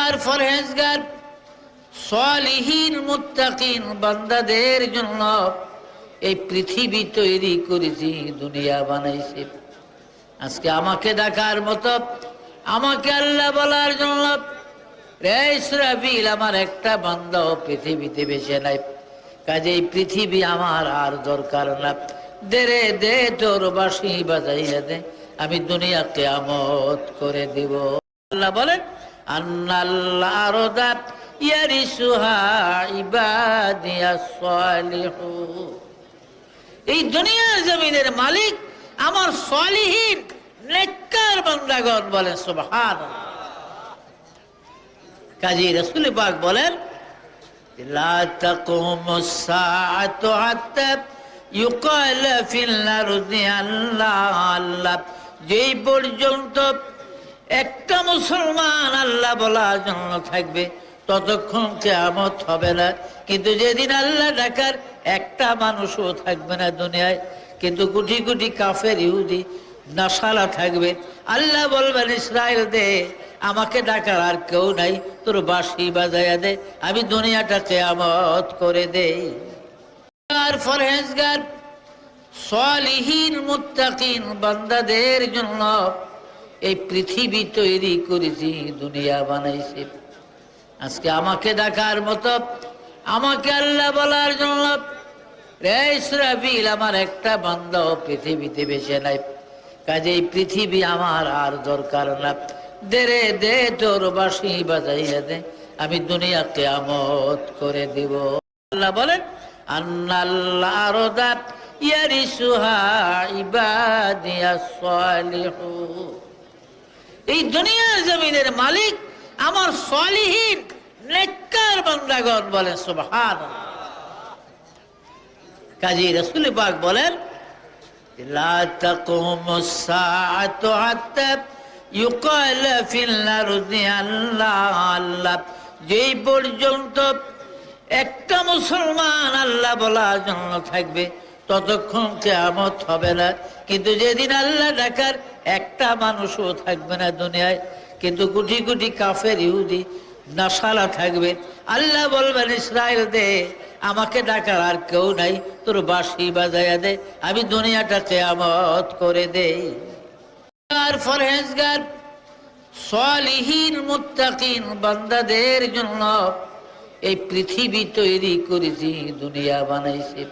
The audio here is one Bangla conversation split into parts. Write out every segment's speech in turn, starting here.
আর ফরহেজগার সালিহিন মুত্তাকিন বান্দাদের জন্য এই পৃথিবী তৈরি করেছি, দুনিয়া বানাইছি। আজকে আমাকে ডাকার মতো, আমাকে আল্লাহ বলার জন্য, রে ইসরাফিল আমার একটা বান্দাও পৃথিবীতে বেঁচে নাই, কাজেই পৃথিবী আমার আর দরকার না, দে রে দে তোর বাঁশি বাজাইয়া দে, আমি দুনিয়া কিয়ামত করে দিব। আল্লাহ বলেন আন্নাল্লাহ আরদাত ইয়ারিসুহা ইবাদিয়াস সালিহুন, এই দুনিয়া জমিনের মালিক আমার সালিহিন নেককার বান্দাগণ। বলেন সুবহানাল্লাহ। কাজী রাসূল পাক বলেন লা তাকুমুস সাআতু হাত্তা ইউকাল ফিল আরদি আল্লাহ আল্লাহ, যেই পর্যন্ত একটা মুসলমান আল্লাহ বলার জন্য থাকবে ততক্ষণ কিয়ামত হবে না। কিন্তু যেদিন আল্লাহ ডাকার একটা মানুষও থাকবে না দুনিয়ায়, কিন্তু কোটি কোটি কাফের ইহুদি নাসারা থাকবে, আল্লাহ বলবেন ইসরাইল দে আমাকে ডাকার আর কেউ নাই, তোর বাঁশি বাজাইয়া দে, আমি দুনিয়াটা কিয়ামত করে দেই। আর ফরহেজগার সালিহিন মুত্তাকিন বান্দাদের জন্য এই পৃথিবী তৈরি করেছি, দুনিয়া বানাইছি। আজকে আমাকে ডাকার মতো, আমাকে আল্লাহ বলার জন্য, রে ইসরাফিল আমার একটা বান্দাও পৃথিবীতে বেঁচে নাই, কাজেই পৃথিবী আমার আর দরকার না, দে রে দে তোর বাঁশি বাজাইয়া দে, আমি দুনিয়া কিয়ামত করে দিব। আল্লাহ বলেন আন্নাল্লাহ আরদাত ইয়ারিসুহা ইবাদিয়াস সালিহুন, এই দুনিয়া জমিনের মালিক আমার সালিহিন নেককার বান্দাগণ। বলেন সুবহানাল্লাহ। কাজী রাসূল পাক বলেন লা তাকুমুস সাআতু হাত্তা ইউকাল ফিল আরদি আল্লাহ আল্লাহ, যেই পর্যন্ত একটা মুসলমান আল্লাহ বলার জন্য থাকবে ততক্ষণ কিয়ামত হবে না। কিন্তু যেদিন আল্লাহ ডাকার একটা মানুষও থাকবে না দুনিয়ায়, কিন্তু কোটি কোটি কাফের ইহুদি নাসারা থাকবে, আল্লাহ বলবেন ইসরাইল দে আমাকে ডাকার আর কেউ নাই, তোর বাঁশি বাজাইয়া দে, আমি দুনিয়াটা কিয়ামত করে দেই। আর ফরহেজগার সালিহিন মুত্তাকিন বান্দাদের জন্য এই পৃথিবী তৈরি করেছি, দুনিয়া বানাইছি।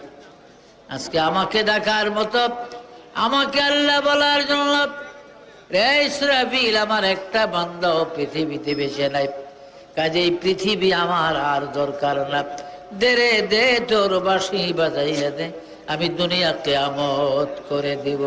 আজকে আমাকে ডাকার মতো, আমাকে আল্লাহ বলার জন্য, রে ইসরাফিল আমার একটা বান্দাও পৃথিবীতে বেঁচে নাই, কাজেই পৃথিবী আমার আর দরকার না, দে রে দে তোর বাঁশি বাজাইয়া দে, আমি দুনিয়া কিয়ামত করে দিব।